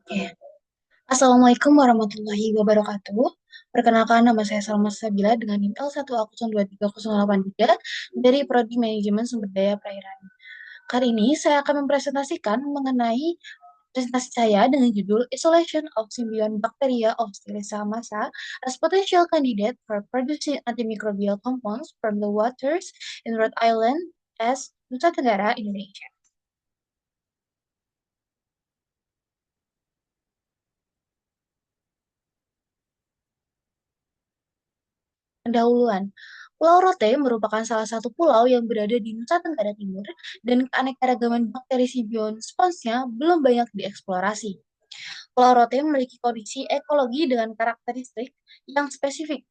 Oke. Assalamualaikum warahmatullahi wabarakatuh. Perkenalkan, nama saya Salma Sabila dengan NIM L1A023083 dari Prodi Manajemen Sumber Daya Perairan. Kali ini saya akan mempresentasikan mengenai presentasi saya dengan judul Isolation of Symbiont Bacteria of Stylisa massa as Potential Candidate for Producing Antimicrobial Compounds from the Waters in Rhode Island as Nusa Tenggara, Indonesia. Pendahuluan. Pulau Rote merupakan salah satu pulau yang berada di Nusa Tenggara Timur dan keanekaragaman bakteri simbion sponsnya belum banyak dieksplorasi. Pulau Rote memiliki kondisi ekologi dengan karakteristik yang spesifik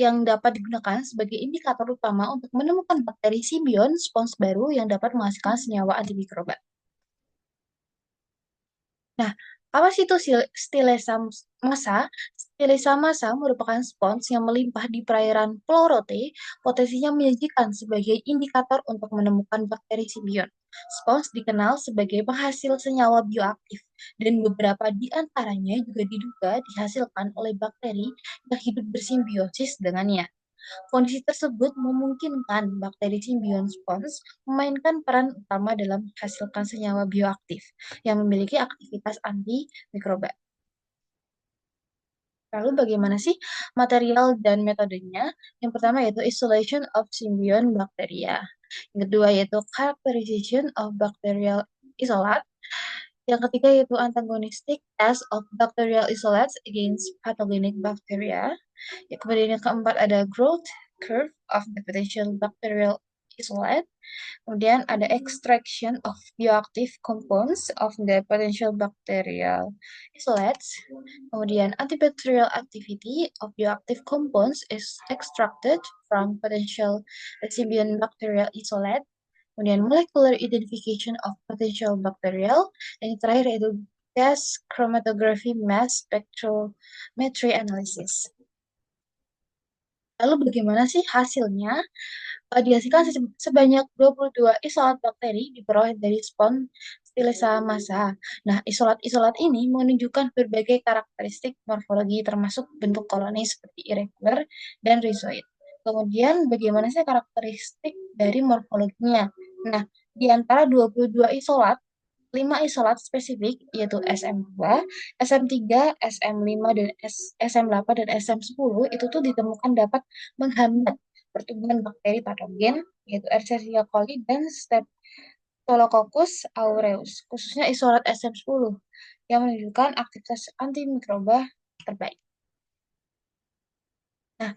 yang dapat digunakan sebagai indikator utama untuk menemukan bakteri simbion spons baru yang dapat menghasilkan senyawa antimikroba. Nah, apa sih itu Stilesa massa? Stilesa massa merupakan spons yang melimpah di perairan Pulau Rote, potensinya menjanjikan sebagai indikator untuk menemukan bakteri simbion. Spons dikenal sebagai penghasil senyawa bioaktif, dan beberapa di antaranya juga diduga dihasilkan oleh bakteri yang hidup bersimbiosis dengannya. Kondisi tersebut memungkinkan bakteri symbiont spons memainkan peran utama dalam menghasilkan senyawa bioaktif yang memiliki aktivitas antimikroba. Lalu bagaimana sih material dan metodenya? Yang pertama yaitu isolation of symbiont bacteria. Yang kedua yaitu characterization of bacterial isolate. Yang ketiga yaitu antagonistic test of bacterial isolates against pathogenic bacteria. Ya, kemudian yang keempat ada growth curve of the potential bacterial isolate. Kemudian ada extraction of bioactive compounds of the potential bacterial isolates. Kemudian antibacterial activity of bioactive compounds is extracted from potential symbiont bacterial isolate. Kemudian molecular identification of potential bacterial. Dan yang terakhir yaitu gas chromatography mass spectrometry analysis. Lalu bagaimana sih hasilnya? Dihasilkan sebanyak 22 isolat bakteri diperoleh dari spons Stilesa massa. Nah, isolat-isolat ini menunjukkan berbagai karakteristik morfologi termasuk bentuk koloni seperti irregular dan rhizoid. Kemudian bagaimana sih karakteristik dari morfologinya? Nah, di antara 22 isolat, 5 isolat spesifik yaitu SM2, SM3, SM5, dan SM8 dan SM10 itu tuh ditemukan dapat menghambat pertumbuhan bakteri patogen yaitu Escherichia coli dan Staphylococcus aureus, khususnya isolat SM10 yang menunjukkan aktivitas antimikroba terbaik. Nah,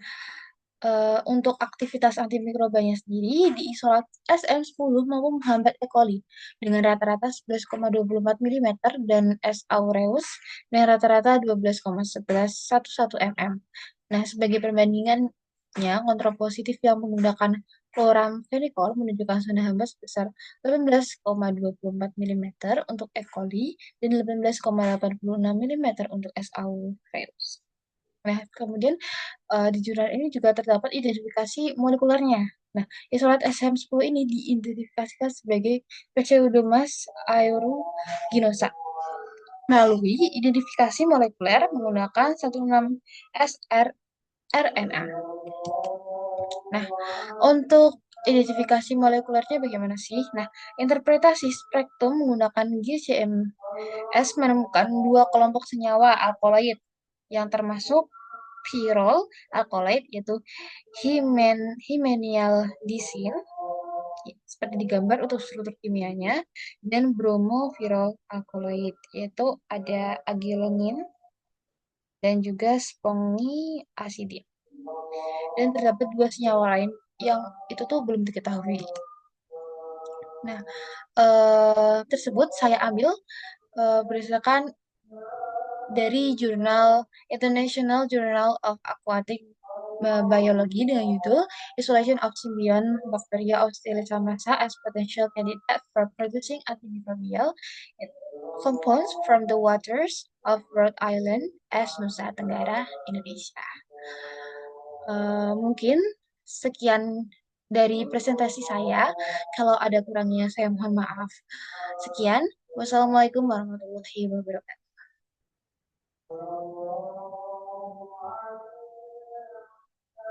untuk aktivitas antimikrobanya sendiri di isolat SM10 mampu menghambat E. coli dengan rata-rata 11,24 mm dan S. aureus dengan rata-rata 12,1111 mm. Nah, sebagai perbandingannya, kontrol positif yang menggunakan chloramphenicol menunjukkan zona hamba sebesar 18,24 mm untuk E. coli dan 18,86 mm untuk S. aureus. Nah, kemudian di jurnal ini juga terdapat identifikasi molekulernya. Nah, isolat SM10 ini diidentifikasikan sebagai Pseudomonas aeruginosa melalui identifikasi molekuler menggunakan 16S Nah, untuk identifikasi molekulernya bagaimana sih? Nah, interpretasi spektrum menggunakan GCMS menemukan dua kelompok senyawa alkaloid yang termasuk pyrrole alkaloid yaitu himenialdicin seperti digambar untuk struktur kimianya dan bromopyrrole alkaloid yaitu ada agilonin dan juga spongiacidin. Dan terdapat dua senyawa lain yang itu tuh belum diketahui. Nah, tersebut saya ambil berdasarkan dari jurnal International Journal of Aquatic Biology dengan judul Isolation of Symbiont Bacteria of Stylisa massa as Potential Candidate for Producing Antimicrobial Compounds from the Waters of Rhode Island as Nusa Tenggara, Indonesia. Mungkin sekian dari presentasi saya. Kalau ada kurangnya, saya mohon maaf. Sekian. Wassalamualaikum warahmatullahi wabarakatuh.